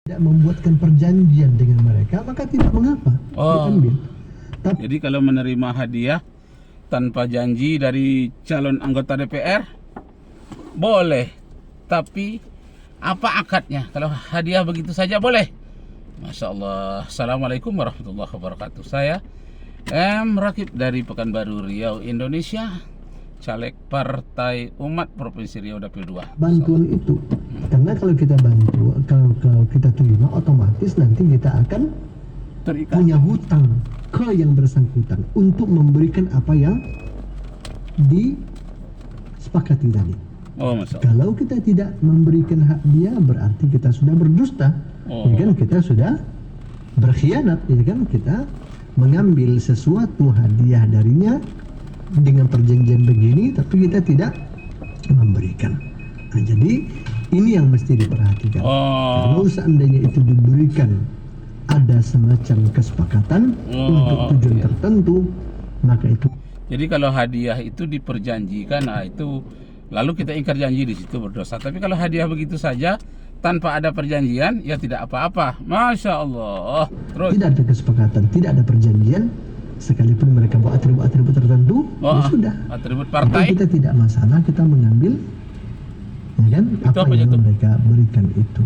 tidak membuatkan perjanjian dengan mereka, maka tidak mengapa diambil. Jadi kalau menerima hadiah tanpa janji dari calon anggota DPR boleh, tapi apa akadnya? Kalau hadiah begitu saja boleh? Masya Allah. Assalamualaikum warahmatullahi wabarakatuh. Saya M. Rakib dari Pekanbaru Riau, Indonesia, caleg Partai Umat Provinsi Riau Dapil 2. Bantuan itu, karena kalau kita bantu, kalau kita terima, otomatis nanti kita akan Terikat. punya hutang ke yang bersangkutan untuk memberikan apa yang disepakati tadi. Oh, Masya Allah. Kalau kita tidak memberikan hak dia, berarti kita sudah berdusta, ya kan? Kita sudah berkhianat, ya kan? Kita mengambil sesuatu hadiah darinya dengan perjanjian begini, tapi kita tidak memberikan. Nah, jadi ini yang mesti diperhatikan. Kalau seandainya itu diberikan ada semacam kesepakatan untuk tujuan tertentu, maka itu. Jadi kalau hadiah itu diperjanjikan, nah itu lalu kita ingkar janji, di situ berdosa. Tapi kalau hadiah begitu saja tanpa ada perjanjian, ya tidak apa-apa. Masya Allah. Terus Tidak ada kesepakatan, tidak ada perjanjian, sekalipun mereka buat atribut-atribut tertentu, ya sudah. Atribut Itu partai. kita tidak masalah, kita mengambil, ya kan? Apa apa yang itu? mereka berikan itu.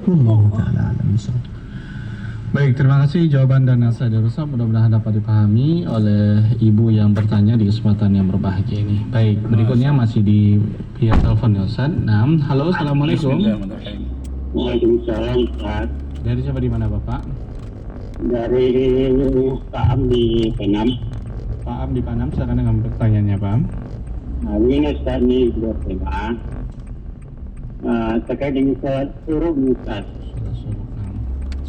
Wallahu ta'ala a'lam bishawab. Baik, terima kasih jawaban dan nasihat dari Ustaz. Mudah-mudahan dapat dipahami oleh ibu yang bertanya di kesempatan yang berbahagia ini. Baik, berikutnya masih di via telepon ya Ustaz. Nah, halo, assalamualaikum. Bismillahirrahmanirrahim. Waalaikumsalam, Ustaz. Dari siapa, di mana Bapak? Dari Pak Am di Penam. Pak Am di Panam, silakan dengan pertanyaannya Pak Am. Nah, ini Ustaz ini dua tema. Terkait dengan sholat suruh Ustaz.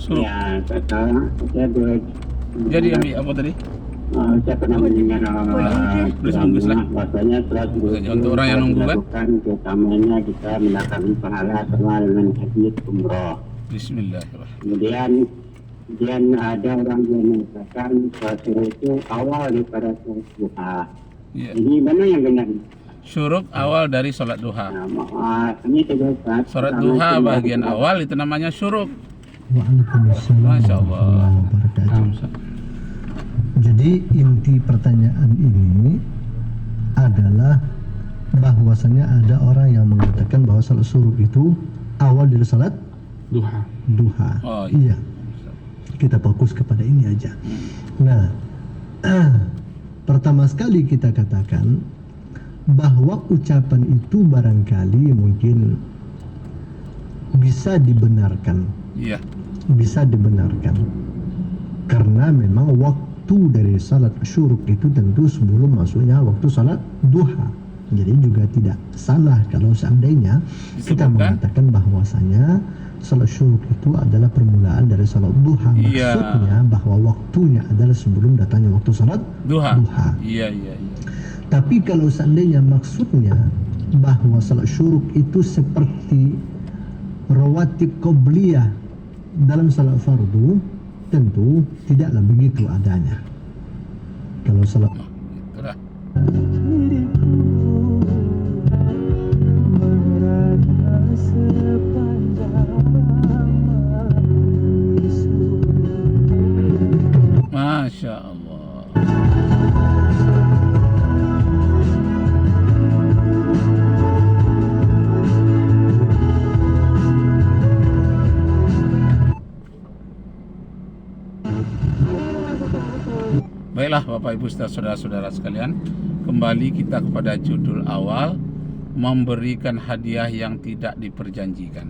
Suruh. Ya, kata saya dua. Jadi ambil apa tadi? Saya pernah mendengar Bismillah. bahwasanya sholat suruh Untuk orang yang nunggu kan? dilakukan utamanya kita mendapatkan pahala sama dengan haji umroh. Bismillahirrahmanirrahim. Kemudian ada orang yang mengatakan sholat suruh itu awal daripada sholat duha. Ya. Jadi mana yang benar? Syuruk awal dari sholat duha. Nah, ini tidak Ustaz. Sholat duha bagian awal itu namanya syuruk. Waalaikumsalam Masya Allah. warahmatullahi wabarakatuh. Jadi inti pertanyaan ini adalah bahwasanya ada orang yang mengatakan bahwa salat suruh itu awal dari salat duha. Oh, Iya. Kita fokus kepada ini aja. Nah, pertama sekali kita katakan bahwa ucapan itu barangkali mungkin bisa dibenarkan. Iya. Bisa dibenarkan karena memang waktu dari salat syuruk itu tentu sebelum masuknya waktu salat duha. Jadi juga tidak salah kalau seandainya kita mengatakan bahwasanya salat syuruk itu adalah permulaan dari salat duha. Maksudnya bahwa waktunya adalah sebelum datangnya waktu salat duha. Iya. Tapi kalau seandainya maksudnya bahwa salat syuruk itu seperti rawatib qobliyah dalam salat fardu, tentu tidaklah begitu adanya. Kalau salat Itulah. Masya Allah. Baiklah Bapak Ibu saudara-saudara sekalian, kembali kita kepada judul awal, memberikan hadiah yang tidak diperjanjikan.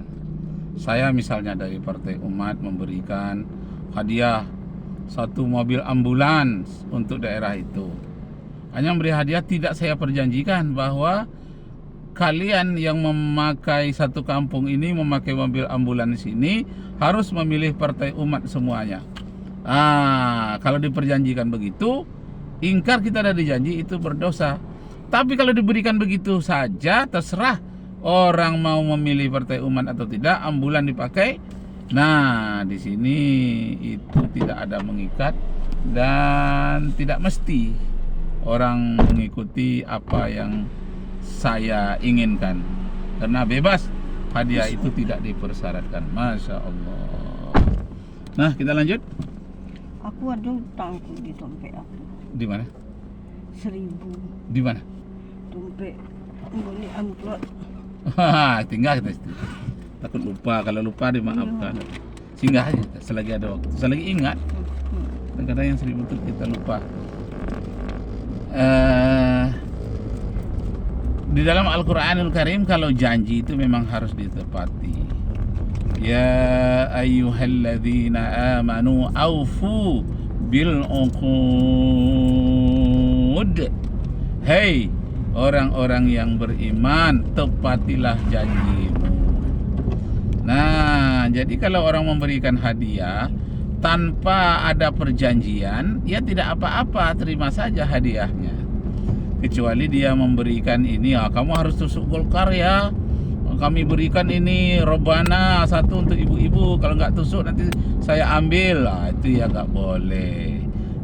Saya misalnya dari Partai Umat memberikan hadiah satu mobil ambulans untuk daerah itu. Hanya memberi hadiah, tidak saya perjanjikan bahwa kalian yang memakai satu kampung ini, memakai mobil ambulans ini harus memilih Partai Umat semuanya. Kalau diperjanjikan begitu, ingkar kita dari janji, itu berdosa. Tapi kalau diberikan begitu saja, terserah orang mau memilih Partai Umat atau tidak, ambulan dipakai. Nah, di sini itu tidak ada mengikat dan tidak mesti orang mengikuti apa yang saya inginkan. Karena bebas hadiah itu tidak dipersyaratkan. Masya Allah. Nah, kita lanjut. Aku ada hutang tuh di dompet aku. Di mana? 1.000 Di mana? dompet ini amplop. Tinggal kita situ. Takut lupa, kalau lupa dimaafkan. Singgah aja selagi ada waktu, selagi ingat. Kadang-kadang yang 1.000 itu kita lupa. Di dalam Al-Quranul Karim kalau janji itu memang harus ditepati. Ya ayyuhalladzina amanu aufu bil uqud. Hei orang-orang yang beriman, tepatilah janjimu. Nah, jadi kalau orang memberikan hadiah tanpa ada perjanjian, ya tidak apa-apa, terima saja hadiahnya. Kecuali dia memberikan ini, ya kamu harus tusuk Golkar ya, kami berikan ini Robana 1 untuk ibu-ibu, kalau nggak tusuk nanti saya ambil. Lah, itu ya nggak boleh.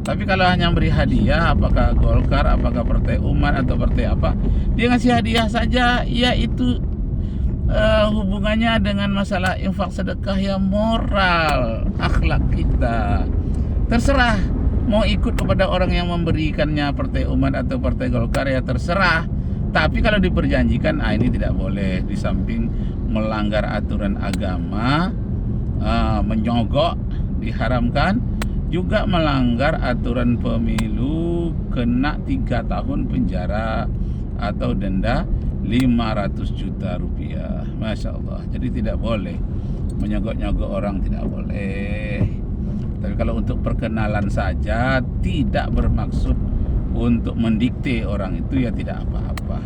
Tapi kalau hanya beri hadiah, apakah Golkar, apakah Partai Umat atau partai apa, dia ngasih hadiah saja, ya itu hubungannya dengan masalah infak sedekah yang moral, akhlak kita. Terserah mau ikut kepada orang yang memberikannya, Partai Umat atau Partai Golkar, ya terserah. Tapi kalau diperjanjikan, ini tidak boleh. Di samping melanggar aturan agama, menyogok diharamkan, juga melanggar aturan pemilu, kena 3 tahun penjara atau denda 500 juta rupiah. Masya Allah. Jadi tidak boleh menyogok-nyogok orang, tidak boleh. Tapi kalau untuk perkenalan saja, tidak bermaksud untuk mendikte orang itu, ya tidak apa-apa.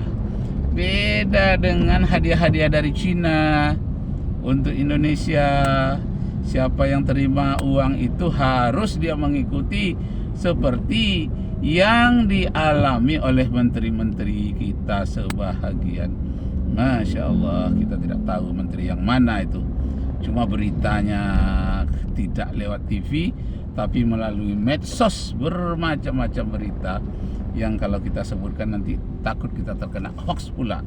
Beda dengan hadiah-hadiah dari Cina untuk Indonesia. Siapa yang terima uang itu harus dia mengikuti seperti yang dialami oleh menteri-menteri kita sebahagian. Masya Allah, kita tidak tahu menteri yang mana itu. Cuma beritanya tidak lewat TV, tapi melalui medsos, bermacam-macam berita yang kalau kita sebutkan nanti takut kita terkena hoax pula.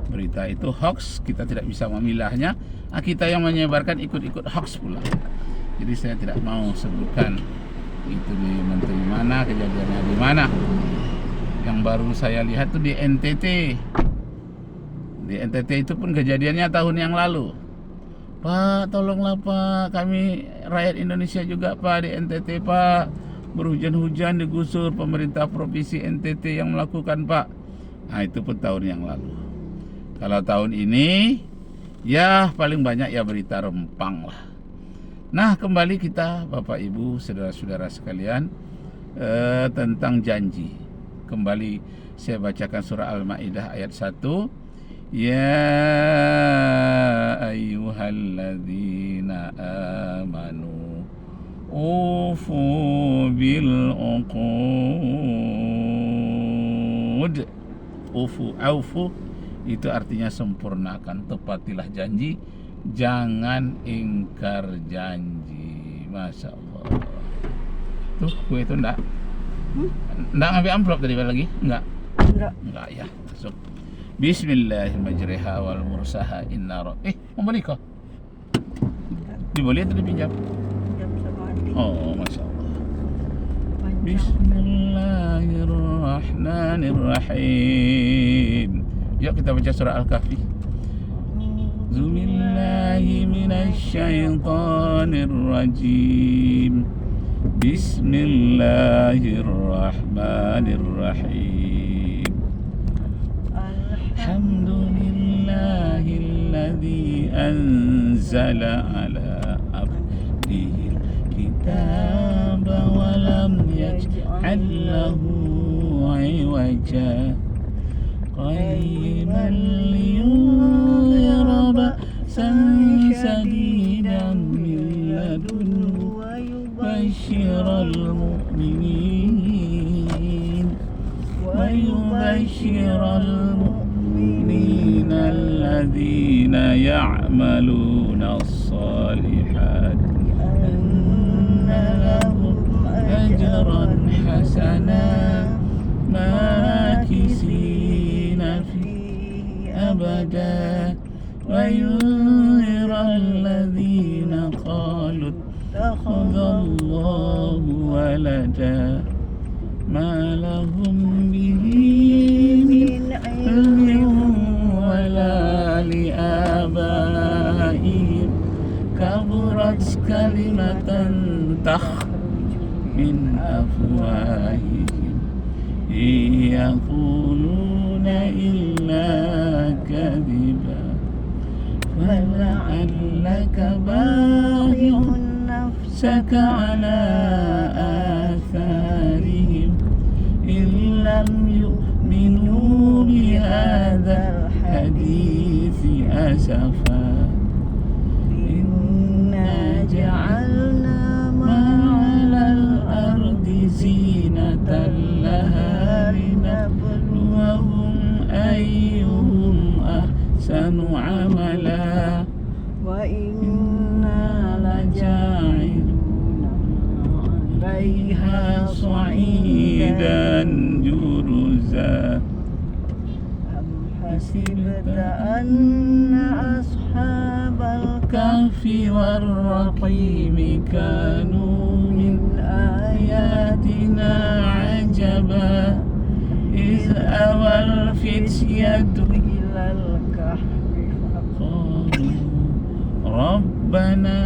Berita itu hoax, kita tidak bisa memilahnya. Kita yang menyebarkan ikut-ikut hoax pula. Jadi saya tidak mau sebutkan itu di menteri mana, kejadiannya di mana. Yang baru saya lihat itu di NTT. Di NTT itu pun kejadiannya tahun yang lalu. Pak, tolonglah Pak, kami rakyat Indonesia juga Pak di NTT Pak. Berhujan-hujan digusur pemerintah provinsi NTT yang melakukan Pak. Nah, itu pun tahun yang lalu. Kalau tahun ini, ya paling banyak ya berita rempang lah. Nah, kembali kita Bapak Ibu, saudara-saudara sekalian, tentang janji. Kembali saya bacakan surah Al-Maidah ayat 1. Ya ayyuhalladzina amanu ufu bil uqud. Aufu itu artinya sempurnakan, tepatilah janji, jangan ingkar janji. Masya Allah. Tuh, kue itu enggak ngambil amplop tadi lagi? Enggak ya, masuk. Bismillahirrahmanirrahim wal mursaha inna mau beli kok? Dibeli atau dipinjam? Jam sama adik. Oh, Masya Allah. Panjang. Bismillahirrahmanirrahim. Yuk kita baca surah Al-Kahfi. Zubillahi minasyaitonirrajim. Bismillahirrahmanirrahim. Alhamdulillahilladzi anzala ala abdihil kitaba wa lam yaj'al lahu 'iwaja qayyiman liyunzira ba'san shadidan min ladunhu wa yubashshiral mu'minin alladhina ya'maluna as-salihati anna lahum ajran hasana makisina fi abada wa اتخذ الله ولدا ما لهم به من علم ولا لآبائهم كبرت كلمة تخرج من أفواههم إن يقولون إلا كذبا فلعلك باخع نفسك على آثارهم إن لم يؤمنوا بهذا الحديث أسفا إنا جعلنا ما على الأرض زينة لها لنبلوهم أيهم أحسن عملا وإنا لجاعلون عليها صعيدا جرزا أم حسبت أن أصحاب الكهف والرقيم كانوا من آياتنا عجبا إذ أوى الفتية إلى الكهف فقالوا ربنا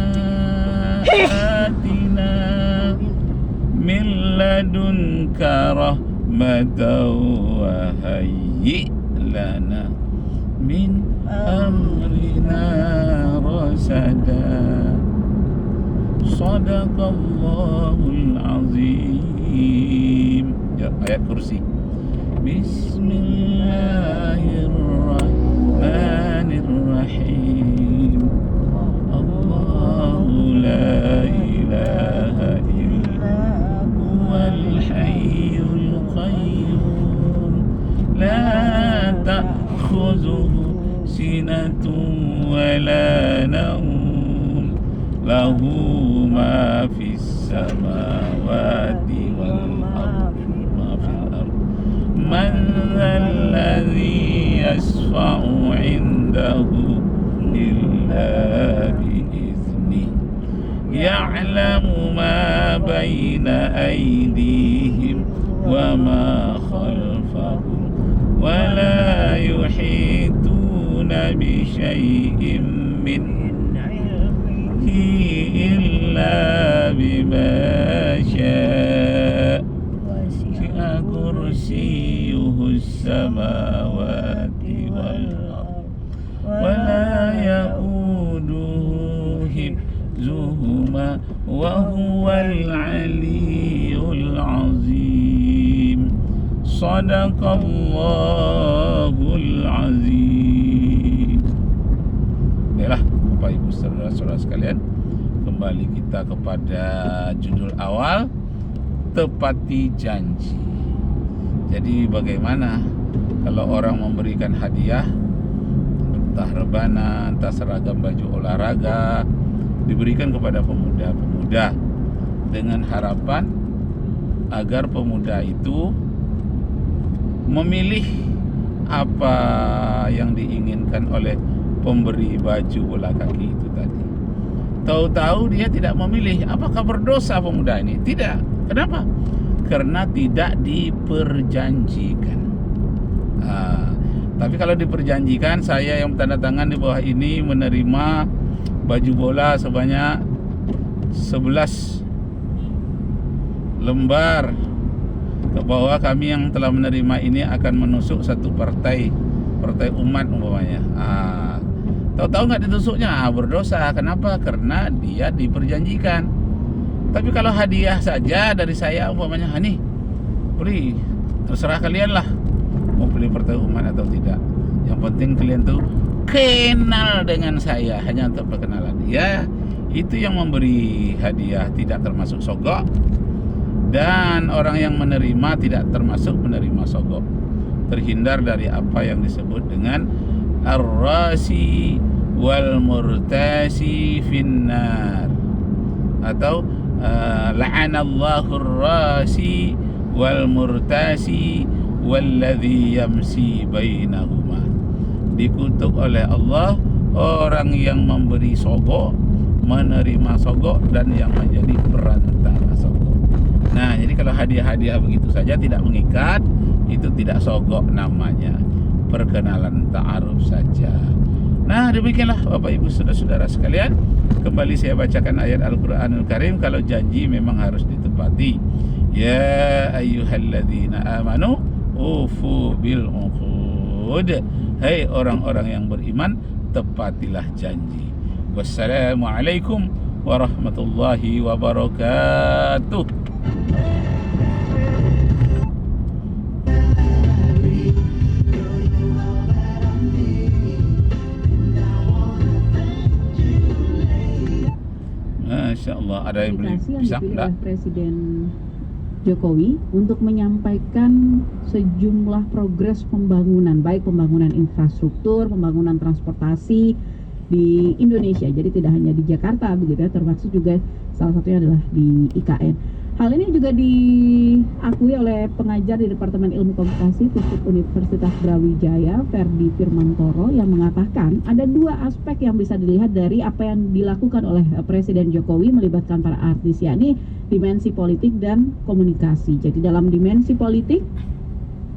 آتنا من لدنك رحمة وهيئ لنا من أمرنا رشدا صدق الله العظيم. Ya, ayat kursi. Bismillahirrahmanirrahim. Allahu la ilaha illa huwal hayyul qayyum la ta'khudhuhu sinatun wa la nawm lahu ma fis samawati wal ardi ma fil ardi man alladhi yashfa'u 'indahu illa bi'idznihi ya'lamu ma baina aydihim wa ma khalfahum wa la yuhituna bi syai'in min illa bima syaa wasi'a kursiyyuhu samawati wal ardh wa la ya'uduhu hifzuhuma wa huwal 'aliyyul 'azim. Shadaqallahul 'azim. Baiklah Bapak Ibu saudara-saudara sekalian, kembali kita kepada judul awal, tepati janji. Jadi bagaimana kalau orang memberikan hadiah, entah rebana, entah seragam baju olahraga, diberikan kepada pemuda-pemuda dengan harapan agar pemuda itu memilih apa yang diinginkan oleh pemberi baju bola kaki itu tadi. Tahu-tahu dia tidak memilih. Apakah berdosa pemuda ini? Tidak. Kenapa? Karena tidak diperjanjikan. Tapi kalau diperjanjikan, saya yang tanda tangan di bawah ini menerima baju bola sebanyak 11 lembar, bahwa kami yang telah menerima ini akan menusuk satu partai umat umpamanya. Tahu-tahu nggak ditusuknya, berdosa. Kenapa? Karena dia diperjanjikan. Tapi kalau hadiah saja dari saya umpamanya, nih beli, terserah kalian lah mau beli partai umat atau tidak. Yang penting kalian tuh kenal dengan saya, hanya untuk perkenalan. Ya, itu yang memberi hadiah tidak termasuk sogok, dan orang yang menerima tidak termasuk menerima sogok. Terhindar dari apa yang disebut dengan ar-rasi wal murtasi finnar, atau la'anallahu ar-rasi wal murtasi walladhi yamsi bainahuma. Dikutuk oleh Allah orang yang memberi sogok menerima sogok dan yang menjadi perantara sogok. Nah, jadi kalau hadiah-hadiah begitu saja tidak mengikat, itu tidak sogok namanya. Perkenalan ta'aruf saja. Nah, demikianlah Bapak Ibu Saudara-saudara sekalian. Kembali saya bacakan ayat Al-Qur'anul Karim. Kalau janji memang harus ditepati. Ya ayyuhalladzina amanu ufu bil uqud. Hai orang-orang yang beriman, tepatilah janji. Wassalamualaikum warahmatullahi wabarakatuh. Masya Allah, ada yang beli Aplikasi yang pisang dipilih enggak? oleh Presiden Jokowi untuk menyampaikan sejumlah progres pembangunan, baik pembangunan infrastruktur, pembangunan transportasi di Indonesia. Jadi tidak hanya di Jakarta begitu ya, termasuk juga salah satunya adalah di IKN. Hal ini juga diakui oleh pengajar di Departemen Ilmu Komunikasi FISIP Universitas Brawijaya, Ferdi Firmantoro, yang mengatakan ada dua aspek yang bisa dilihat dari apa yang dilakukan oleh Presiden Jokowi melibatkan para artis, yakni dimensi politik dan komunikasi. Jadi dalam dimensi politik,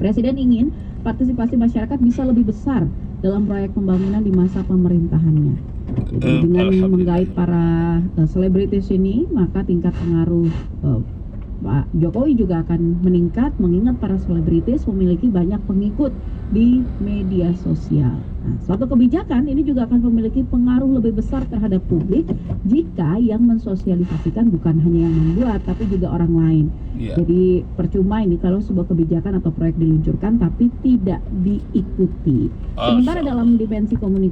Presiden ingin partisipasi masyarakat bisa lebih besar dalam proyek pembangunan di masa pemerintahannya. Jadi dengan menggait para selebritis ini, maka tingkat pengaruh Pak Jokowi juga akan meningkat, mengingat para selebritis memiliki banyak pengikut di media sosial. Nah, suatu kebijakan ini juga akan memiliki pengaruh lebih besar terhadap publik jika yang mensosialisasikan bukan hanya yang membuat, tapi juga orang lain. Jadi percuma ini kalau sebuah kebijakan atau proyek diluncurkan tapi tidak diikuti. Sementara dalam dimensi komunikasi